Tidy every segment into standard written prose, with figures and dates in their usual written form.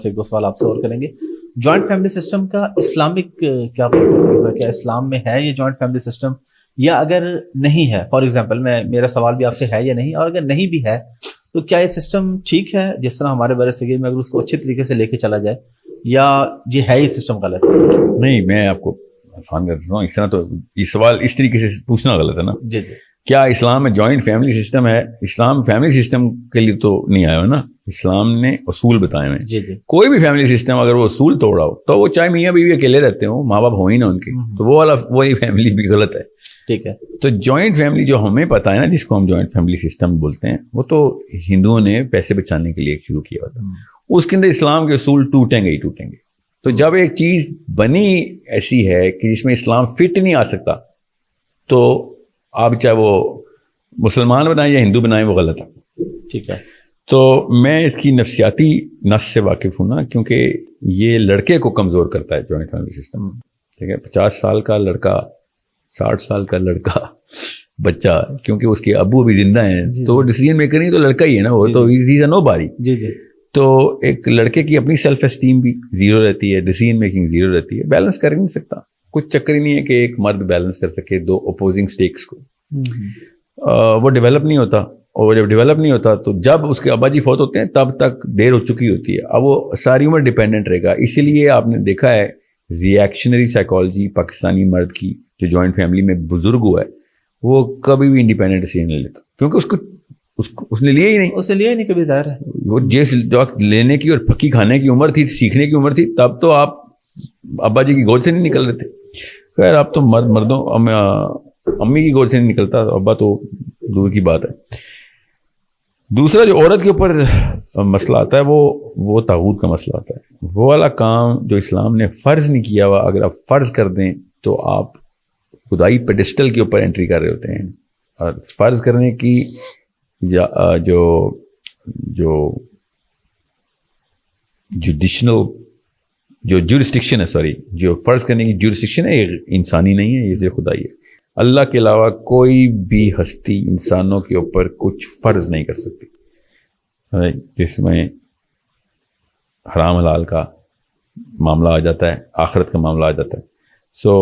ایک دو سوال آپ سے اور کریں گے. جوائنٹ فیملی سسٹم کا اسلامک کیا پوائنٹ آف ویو ہے؟ کیا اسلام میں ہے یہ جوائنٹ فیملی سسٹم، یا اگر نہیں ہے، فار ایگزامپل میرا سوال بھی آپ سے ہے یا نہیں، اور اگر نہیں بھی ہے تو کیا یہ سسٹم ٹھیک ہے جس طرح ہمارے بر صغیر میں اگر اس کو اچھے طریقے سے لے کے چلا جائے، یا یہ ہے یہ سسٹم غلط؟ نہیں، میں آپ کو آسان کر رہا ہوں. اس طرح تو یہ سوال اس طریقے سے پوچھنا غلط ہے نا. جی جی. کیا اسلام میں جوائنٹ فیملی سسٹم ہے؟ اسلام فیملی سسٹم کے لیے تو نہیں آیا ہو نا. اسلام نے اصول بتائے ہیں. جی جی. کوئی بھی فیملی سسٹم اگر وہ اصول توڑا ہو تو وہ چاہے میاں بیوی اکیلے رہتے ہوں، ماں باپ ہو ہی نا ان کے، تو وہ والا وہی فیملی بھی غلط ہے. ٹھیک ہے. تو جوائنٹ فیملی جو ہمیں پتہ ہے نا، جس کو ہم جوائنٹ فیملی سسٹم بولتے ہیں، وہ تو ہندوؤں نے پیسے بچانے کے لیے شروع کیا ہوتا. اس کے اندر اسلام کے اصول ٹوٹیں گے ہی ٹوٹیں گے. تو جب ایک چیز بنی ایسی ہے کہ جس میں اسلام فٹ نہیں آ سکتا، تو آپ چاہے وہ مسلمان بنائیں یا ہندو بنائیں، وہ غلط ہے. ٹھیک ہے. تو میں اس کی نفسیاتی نس سے واقف ہوں نا، کیونکہ یہ لڑکے کو کمزور کرتا ہے جوائنٹ فیملی سسٹم. ٹھیک ہے. 50 سال کا لڑکا، 60 سال کا لڑکا بچہ، کیونکہ اس کے ابو بھی زندہ ہیں تو وہ ڈیسیژن میکر نہیں، تو لڑکا ہی ہے نا، وہ تو ہی از نو باری. جی جی. تو ایک لڑکے کی اپنی سیلف اسٹیم بھی زیرو رہتی ہے، ڈیسیژن میکنگ زیرو رہتی ہے، بیلنس کر ہی نہیں سکتا. کچھ چکر ہی نہیں ہے کہ ایک مرد بیلنس کر سکے دو اپوزنگ سٹیکس کو. وہ ڈیولپ نہیں ہوتا، اور جب ڈیولپ نہیں ہوتا تو جب اس کے ابا جی فوت ہوتے ہیں تب تک دیر ہو چکی ہوتی ہے. اب وہ ساری عمر ڈیپینڈنٹ رہے گا. اسی لیے آپ نے دیکھا ہے ری ایکشنری سائیکالوجی پاکستانی مرد کی، جو جوائنٹ فیملی میں بزرگ ہوا ہے، وہ کبھی بھی انڈیپینڈنٹ ڈیسیژن نہیں لیتا، کیونکہ اس نے لیا ہی نہیں. اسے لیا ہی نہیں کبھی، ظاہر ہے. وہ جس وقت لینے کی اور پھکی کھانے کی عمر تھی، سیکھنے کی عمر تھی، تب تو آپ ابا جی کی گود سے نہیں نکل رہے تھے. خیر اب تو مردوں امی کی گود سے نہیں نکلتا، ابا تو دور کی بات ہے. دوسرا جو عورت کے اوپر مسئلہ آتا ہے وہ طاغوت کا مسئلہ آتا ہے. وہ والا کام جو اسلام نے فرض نہیں کیا ہوا، اگر آپ فرض کر دیں تو آپ خدائی پیڈسٹل کے اوپر انٹری کر رہے ہوتے ہیں. اور فرض کرنے کی جورسٹکشن ہے، جو فرض کرنے کی جورسٹکشن ہے، یہ انسانی نہیں ہے، یہ صرف خدائی ہے. اللہ کے علاوہ کوئی بھی ہستی انسانوں کے اوپر کچھ فرض نہیں کر سکتی. جس میں حرام حلال کا معاملہ آ جاتا ہے، آخرت کا معاملہ آ جاتا ہے. سو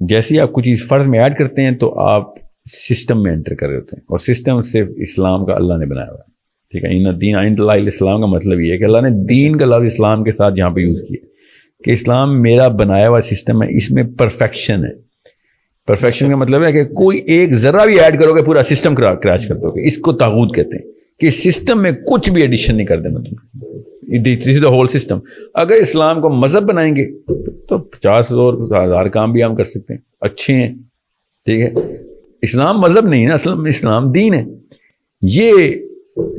جیسے ہی آپ کچھ چیز فرض میں ایڈ کرتے ہیں تو آپ سسٹم میں انٹر کر رہے ہوتے ہیں، اور سسٹم صرف اسلام کا اللہ نے بنایا ہوا ہے. ٹھیک ہے. ان دین عند اللہ الاسلام کا مطلب یہ ہے کہ اللہ نے دین کا لفظ اسلام کے ساتھ یہاں پہ یوز کیا کہ اسلام میرا بنایا ہوا سسٹم ہے، اس میں پرفیکشن ہے. پرفیکشن کا مطلب ہے کہ کوئی ایک ذرہ بھی ایڈ کرو گے پورا سسٹم کریش کر دو گے. اس کو طاغوت کہتے ہیں کہ سسٹم میں کچھ بھی ایڈیشن نہیں کر دینا تم. دس از دا ہول سسٹم. اگر اسلام کو مذہب بنائیں گے تو 50 اور 1000 کام بھی ہم کر سکتے ہیں، اچھے ہیں. ٹھیک ہے. اسلام مذہب نہیں ہے نا، اصل میں اسلام دین ہے. یہ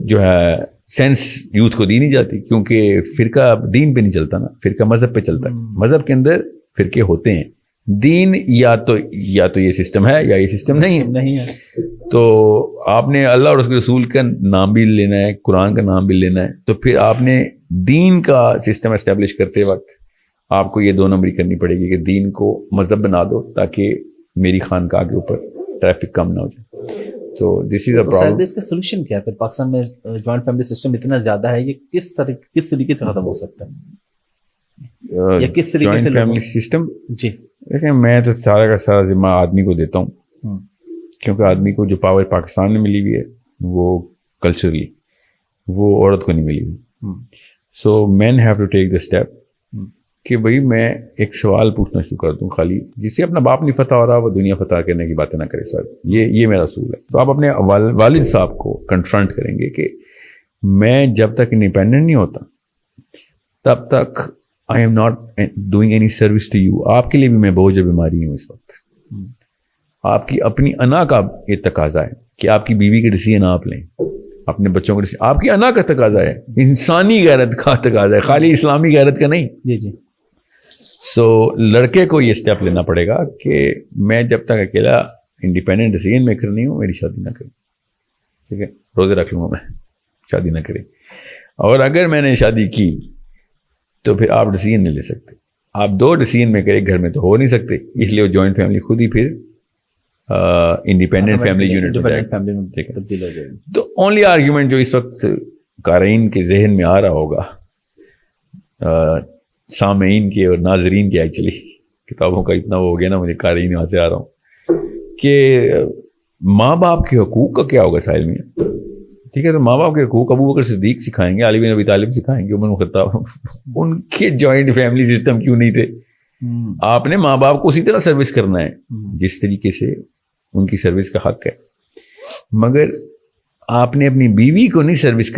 جو ہے سینس یوتھ کو دی نہیں جاتی، کیونکہ فرقہ دین پہ نہیں چلتا نا، فرقہ مذہب پہ چلتا ہے. مذہب کے اندر فرقے ہوتے ہیں. دین یا تو یہ سسٹم ہے یا یہ سسٹم نہیں ہے. تو آپ نے اللہ اور اس کے رسول کا نام بھی لینا ہے، قرآن کا نام بھی لینا ہے، تو پھر آپ نے دین کا سسٹم اسٹیبلش کرتے وقت آپ کو یہ 2 نمبری کرنی پڑے گی کہ دین کو مذہب بنا دو تاکہ میری خانقاہ کے اوپر ٹریفک کم نہ ہو جائے. تو دس از اے پرابلم. اس کا سولوشن کیا ہے پھر؟ پاکستان میں جوائنٹ فیملی سسٹم اتنا زیادہ ہے، یہ کس طریقے سے ختم ہو سکتا ہے، یا کس طریقے سے فیملی سسٹم؟ جی دیکھیں، میں تو سارا کا سارا ذمہ آدمی کو دیتا ہوں، کیونکہ آدمی کو جو پاور پاکستان میں ملی ہوئی ہے وہ کلچرلی وہ عورت کو نہیں ملی ہوئی. So man have to take the step کہ بھائی میں ایک سوال پوچھنا شروع کر دوں، خالی جسے اپنا باپ نہیں فتح ہو رہا وہ دنیا فتح کرنے کی باتیں نہ کرے. سر یہ میرا اصول ہے. تو آپ اپنے والد صاحب کو کنفرنٹ کریں گے کہ میں جب تک انڈیپینڈنٹ نہیں ہوتا تب تک I am not doing any service to you. آپ کے لیے بھی میں بوجھ بیماری ہوں اس وقت. آپ کی اپنی انا کا یہ تقاضا ہے کہ آپ کی بیوی کے ڈیسیژن آپ لیں، اپنے بچوں کے ڈیسیژن. آپ کی انا کا تقاضا ہے، انسانی غیرت کا تقاضا ہے، خالی اسلامی غیرت کا نہیں. جی جی. سو لڑکے کو یہ اسٹیپ لینا پڑے گا کہ میں جب تک اکیلا انڈیپینڈنٹ ڈیسیژن میکر نہیں ہوں میری شادی نہ کریں. ٹھیک ہے. روزے رکھ لوں گا، میں شادی نہ کریں. اور اگر میں نے شادی کی تو پھر آپ ڈیسیژن نہیں لے سکتے. آپ 2 ڈیسیژن میکر ایک گھر میں تو ہو نہیں سکتے، اس لیے وہ جوائنٹ فیملی خود ہی پھر انڈیپینڈنٹ فیملی یونٹ ہو جائے گا. تو اونلی آرگیومنٹ جو اس وقت قارئین کے ذہن میں آ رہا ہوگا سامعین کے اور ناظرین کے ایکچولی کتابوں کا اتنا وہ ہو گیا نا، مجھے قارئین وہاں سے آ رہا ہوں کہ ماں باپ کے حقوق کا کیا ہوگا ساحل میں. ٹھیک ہے، تو ماں باپ کے حقوق ابو بکر صدیق سکھائیں گے، علی بن ابی طالب سکھائیں گے، عمر بن خطاب. ان کے جوائنٹ فیملی سسٹم کیوں نہیں تھے؟ آپ نے ماں باپ کو اسی طرح سروس کرنا ہے جس طریقے سے ان کی سروس کا حق ہے، مگر آپ نے اپنی بیوی کو نہیں سروس،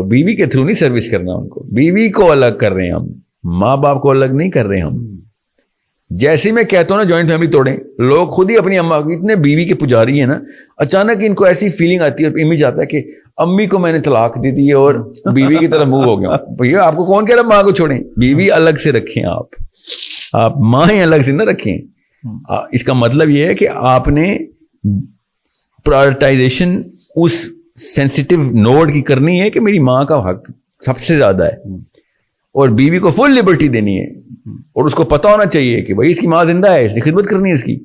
بیوی کے تھرو نہیں سروس کرنا ان کو. بیوی کو الگ کر رہے ہیں ہم، ماں باپ کو الگ نہیں کر رہے ہم. جیسے میں کہتا ہوں نا جوائنٹ فیملی توڑیں، لوگ خود ہی اپنی اما، اتنے بیوی کے پجاری ہیں نا، اچانک ان کو ایسی فیلنگ آتی ہے اور امیج آتا ہے کہ امی کو میں نے طلاق دے دی اور بیوی کی طرف موو ہو گیا. بھیا آپ کو کون کہہ رہا ماں کو چھوڑیں؟ بیوی الگ سے رکھیں، آپ مائیں الگ سے نہ رکھیں. اس کا مطلب یہ ہے کہ آپ نے پرائرٹائزیشن اس سینسیٹیو نوڈ کی کرنی ہے کہ میری ماں کا حق سب سے زیادہ ہے، اور بیوی کو فل لبرٹی دینی ہے، اور اس کو پتا ہونا چاہیے کہ بھائی اس کی ماں زندہ ہے، اس کی خدمت کرنی ہے اس کی.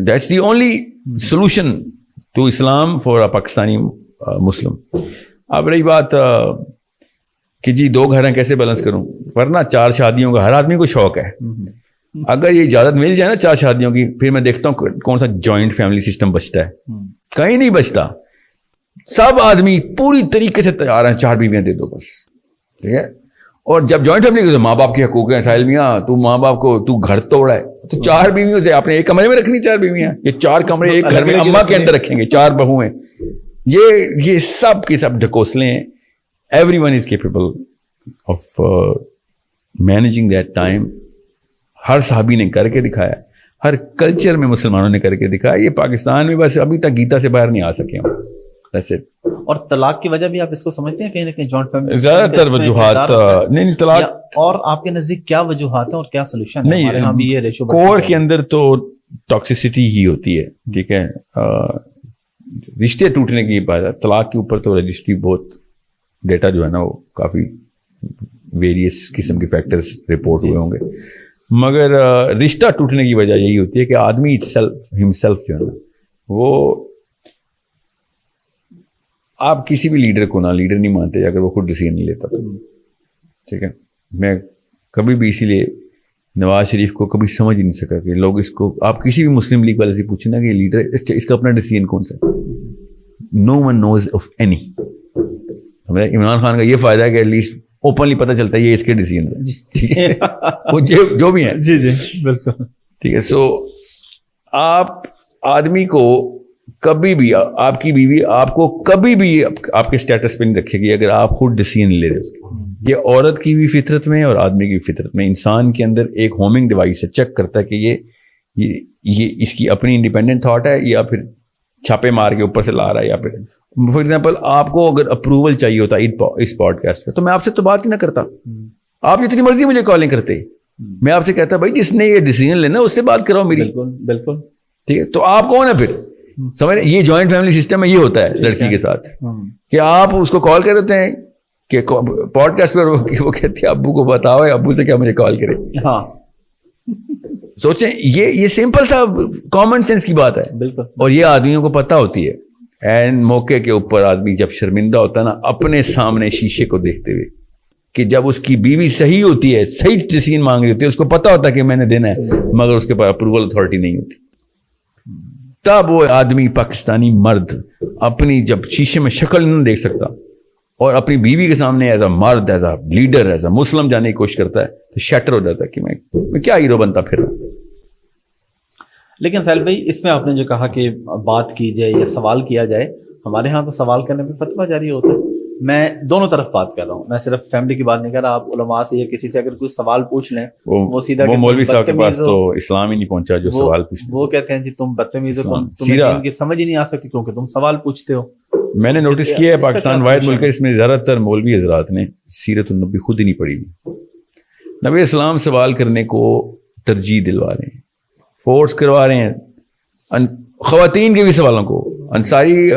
That's the only solution to Islam for a Pakistani Muslim. اب رہی بات کہ جی 2 گھر ہیں کیسے بیلنس کروں، ورنہ 4 شادیوں کا ہر آدمی کو شوق ہے. اگر یہ اجازت مل جائے نا 4 شادیوں کی، پھر میں دیکھتا ہوں کون سا جوائنٹ فیملی سسٹم بچتا ہے. کہیں نہیں بچتا. سب آدمی پوری طریقے سے تیار ہیں 4 بیویاں دے دو بس. ٹھیک ہے، اور جب جوائنٹ فیملی کے ماں باپ کے حقوق ہیں ساحل میاں، تو ماں باپ کو تو گھر توڑا ہے تو 4 بیویوں سے آپ نے ایک کمرے میں رکھنی 4 بیویاں، یہ 4 کمرے ایک گھر میں اماں کے اندر رکھیں گے، 4 بہو ہیں. یہ سب کے سب ڈھکوسلے ہیں. Everyone is capable of managing that time. ہر صحابی نے کر کے دکھایا، ہر کلچر میں مسلمانوں نے کر کے دکھایا. یہ پاکستان میں بس ابھی تک گیتا سے باہر نہیں آ سکے ہم. That's it. اور طلاق کی وجہ بھی آپ اس کو سمجھتے ہیں کہیں نہ کہیں جوائنٹ فیملی زیادہ تر وجوہات نہیں طلاق، اور آپ کے نزدیک کیا وجوہات ہیں اور کیا سولوشن ہے؟ نہیں، کور کے اندر تو ٹاکسیسٹی ہی ہوتی ہے. ٹھیک ہے، رشتے ٹوٹنے کی بات ہے. طلاق کے اوپر تو رجسٹری بہت ڈیٹا جو ہے نا وہ کافی ویریس قسم کے فیکٹرز رپورٹ ہوئے ہوں گے، مگر رشتہ ٹوٹنے کی وجہ یہی ہوتی ہے کہ آدمی ہمسیلف جو ہے نا، وہ آپ کسی بھی لیڈر کو نا لیڈر نہیں مانتے اگر وہ خود ڈیسیژن نہیں لیتا. ٹھیک ہے، میں کبھی بھی اسی لیے نواز شریف کو کبھی سمجھ نہیں سکا کہ لوگ اس کو، آپ کسی بھی مسلم لیگ والے سے پوچھیں نا کہ لیڈر اس کا اپنا ڈیسیژن کون سا ہے، no one knows of any. Imran Khan کا یہ فائدہ ہے کہ ایٹ لیسٹ اوپنلی پتہ چلتا ہے یہ اس کے ڈیسیژن ہیں. ٹھیک ہے، وہ جو بھی ہیں. جی بالکل ٹھیک ہے. سو آپ آدمی کو کبھی بھی، آپ کی بیوی آپ کو کبھی بھی آپ کے سٹیٹس پہ نہیں رکھے گی اگر آپ خود ڈیسیژن لے رہے ہو. یہ عورت کی بھی فطرت میں اور آدمی کی فطرت میں. انسان کے اندر ایک ہومنگ ڈیوائس ہے، چیک کرتا ہے کہ یہ اس کی اپنی انڈیپینڈنٹ تھاٹ ہے یا پھر چھاپے مار کے اوپر سے لا رہا ہے. یا پھر فار ایگزامپل آپ کو اگر اپروول چاہیے ہوتا اس پوڈ کاسٹ کا تو میں آپ سے تو بات ہی نہ کرتا. آپ جتنی مرضی مجھے کالیں کرتے، میں آپ سے کہتا بھائی جس نے یہ ڈیسیژن لینا اس سے بات کراؤ میری. بالکل ٹھیک ہے. تو آپ کون ہے پھر؟ سمجھ، یہ جوائنٹ فیملی سسٹم میں یہ ہوتا ہے لڑکی کے ساتھ کہ آپ اس کو کال کر دیتے ہیں کہ پوڈ کاسٹ پر وہ کہتے ہیں ابو کو بتاؤ، ابو سے کیا مجھے کال کرے. ہاں سوچیں، یہ سمپل سا کامن سینس کی بات ہے. بالکل. اور یہ آدمیوں کو پتہ ہوتی ہے. اینڈ موقع کے اوپر آدمی جب شرمندہ ہوتا ہے نا اپنے سامنے شیشے کو دیکھتے ہوئے کہ جب اس کی بیوی صحیح ہوتی ہے، صحیح ڈیسیژن مانگ رہی ہوتی ہے، اس کو پتہ ہوتا ہے کہ میں نے دینا ہے مگر اس کے پاس اپروول اتھارٹی نہیں ہوتی، تب وہ آدمی پاکستانی مرد اپنی جب شیشے میں شکل نہیں دیکھ سکتا اور اپنی بیوی کے سامنے ایز اے مرد، as a leader, as a Muslim جانے کی کوشش کرتا ہے تو شیٹر ہو جاتا ہے کہ میں کیا ہیرو بنتا پھر. لیکن سہیل بھائی، اس میں آپ نے جو کہا کہ بات کی جائے یا سوال کیا جائے، ہمارے ہاں تو سوال کرنے پہ فتویٰ جاری ہوتا ہے. میں دونوں طرف بات کر رہا ہوں، میں صرف فیملی کی بات نہیں کر رہا. آپ علماء سے یا کسی سے اگر کوئی سوال پوچھ لیں، وہ سیدھا مولوی صاحب کے پاس تو اسلام ہی نہیں پہنچا جو سوال پوچھتے، وہ کہتے ہیں جی تم بدتمیز ہو، تمہیں ان کی سمجھ ہی نہیں آ سکتی کیونکہ تم سوال پوچھتے ہو. میں نے نوٹس کیا ہے پاکستان واحد ملک ہے اس میں زیادہ تر مولوی حضرات نے سیرت النبی خود ہی نہیں پڑھی ہوئی. نبی اسلام سوال کرنے کو ترجیح دلوا رہے ہیں، فورس کروا رہے ہیں. خواتین کے بھی سوالوں کو انصاری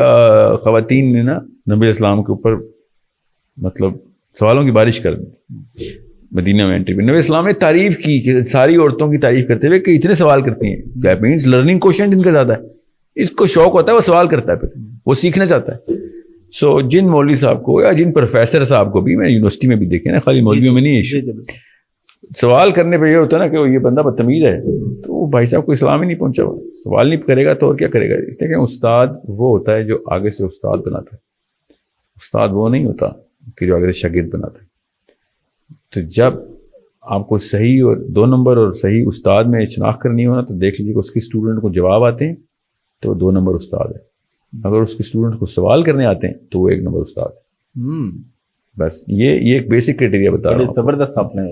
خواتین نے نا نبی اسلام کے اوپر مطلب سوالوں کی بارش کر دی مدینہ میں انٹری پہ. نبی اسلام نے تعریف کی کہ ساری عورتوں کی تعریف کرتے ہوئے کہ اتنے سوال کرتی ہیں. دیٹ مینس لرننگ کوشچن جن کا زیادہ ہے، اس کو شوق ہوتا ہے وہ سوال کرتا ہے، پھر وہ سیکھنا چاہتا ہے. سو جن مولوی صاحب کو یا جن پروفیسر صاحب کو بھی میں یونیورسٹی میں بھی دیکھے نا, خالی مولویوں میں نہیں ایشو, سوال کرنے پہ یہ ہوتا ہے نا کہ یہ بندہ بدتمیز ہے, تو وہ بھائی صاحب کو اسلام ہی نہیں پہنچا ہوا, سوال نہیں کرے گا تو اور کیا کرے گا. اس لیے کہ استاد وہ ہوتا ہے جو آگے سے استاد بناتا ہے, استاد وہ نہیں ہوتا کہ جو آگے سے شاگرد بناتا ہے. تو جب آپ کو صحیح اور 2 نمبر اور صحیح استاد میں شناخت کرنی ہونا تو دیکھ لیجیے کہ اس کی اسٹوڈنٹ کو جواب آتے ہیں تو 2 نمبر استاد ہے, اگر اس کے اسٹوڈنٹ کو سوال کرنے آتے ہیں تو وہ 1 نمبر استاد ہے. بس یہ ایک بیسک کرائٹیریا بتا رہا ہوں. زبردست آپ نے,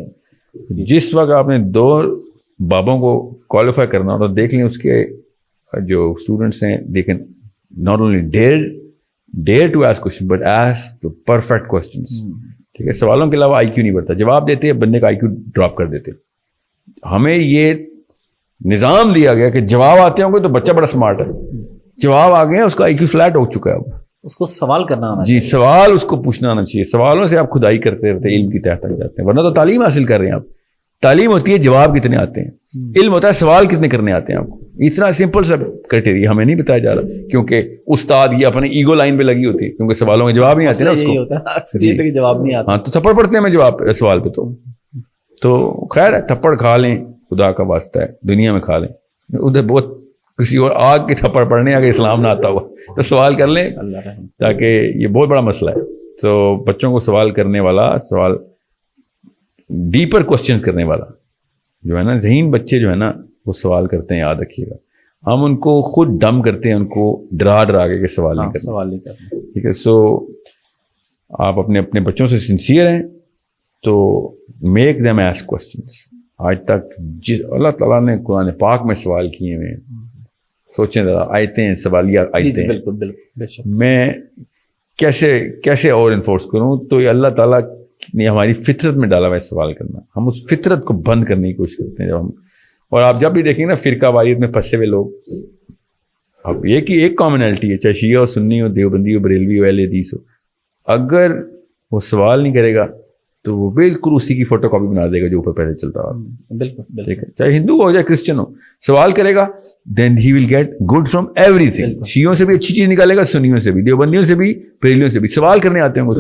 جس وقت آپ نے 2 بابوں کو کوالیفائی کرنا ہو تو دیکھ لیں اس کے جو اسٹوڈنٹس ہیں they can not only dare to ask question but ask the perfect questions. ٹھیک ہے, سوالوں کے علاوہ آئی کیو نہیں بڑھتا, جواب دیتے ہیں بندے کا آئی کیو ڈراپ کر دیتے. ہمیں یہ نظام دیا گیا کہ جواب آتے ہوں گے تو بچہ بڑا اسمارٹ ہے, جواب آ گئے اس کا آئی کیو فلیٹ ہو چکا ہے, اب اس کو سوال کرنا آنا جی, سوال اس کو پوچھنا آنا چاہیے. سوالوں سے آپ کھدائی کرتے رہتے علم کی تہہ تک جاتے ہیں, ورنہ تو تعلیم حاصل کر رہے ہیں آپ. تعلیم ہوتی ہے جواب کتنے آتے ہیں, علم ہوتا ہے سوال کتنے کرنے آتے ہیں آپ کو. اتنا سمپل سا کرائٹیریا ہمیں نہیں بتایا جا رہا, کیونکہ استاد یہ اپنے ایگو لائن پہ لگی ہوتی ہے, کیونکہ سوالوں کے جواب نہیں آتے نا اس کو, جواب نہیں آتا. ہاں تو تھپڑ پڑتے ہیں ہمیں جواب سوال پہ. تو خیر ہے, تھپڑ کھا لیں, خدا کا واسطہ ہے, دنیا میں کھا لیں. ادھر بہت کسی اور آگ کے تھپڑ پڑنے اگر اسلام نہ آتا ہوا تو سوال کر لیں, تاکہ یہ بہت بڑا مسئلہ ہے. تو بچوں کو سوال کرنے والا, سوال ڈیپر کوسچنز کرنے والا جو ہے نا, ذہین بچے جو ہے نا وہ سوال کرتے ہیں, یاد رکھیے گا. ہم ان کو خود ڈم کرتے ہیں, ان کو ڈرا کے سوال نہیں کرتے. ٹھیک ہے, سو آپ اپنے بچوں سے سنسیئر ہیں تو میک دیم آسک کوسچنس. آج تک جس اللہ تعالیٰ نے قرآن پاک میں سوال کیے ہوئے, سوچیں ذرا, آیتیں سوالیہ آیتیں, بالکل میں کیسے اور انفورس کروں. تو یہ اللہ تعالیٰ نے ہماری فطرت میں ڈالا ہوا ہے سوال کرنا, ہم اس فطرت کو بند کرنے کی کوشش کرتے ہیں. جب ہم, اور آپ جب بھی دیکھیں نا فرقہ واریت میں پھنسے ہوئے لوگ, اب یہ کہ ایک کامنالٹی ہے, چاہے شیعہ ہو, سنی ہو, دیوبندی ہو, بریلوی ہو, اہل حدیث ہو, اگر وہ سوال نہیں کرے گا تو وہ بالکل اسی کی فوٹو کاپی بنا دے گا جو اوپر پہلے چلتا ہوا. بالکل ٹھیک ہے, چاہے ہندو ہو چاہے کرسچن ہو, سوال کرے گا then he will get good from everything. شیعوں سے بھی اچھی چیز نکالے گا, سنیوں سے بھی, دیوبندیوں سے بھی, بریلیوں سے بھی. سوال کرنے آتے ہیں اس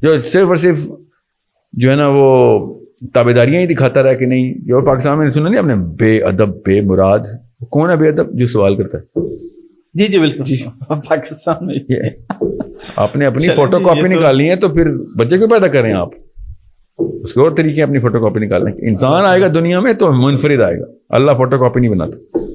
جو صرف اور صرف جو ہے نا وہ تابعداریاں ہی دکھاتا رہا کہ نہیں. جو پاکستان میں سنا نہیں آپ نے, بے ادب بے مراد, کون ہے بے ادب؟ جو سوال کرتا ہے. جی بالکل, پاکستان میں آپ نے اپنی فوٹو کاپی نکالنی ہے تو پھر بچے کیوں پیدا کریں آپ؟ اس کے اور طریقے اپنی فوٹو کاپی نکالنے. انسان آئے گا دنیا میں تو منفرد آئے گا, اللہ فوٹو کاپی نہیں بناتا.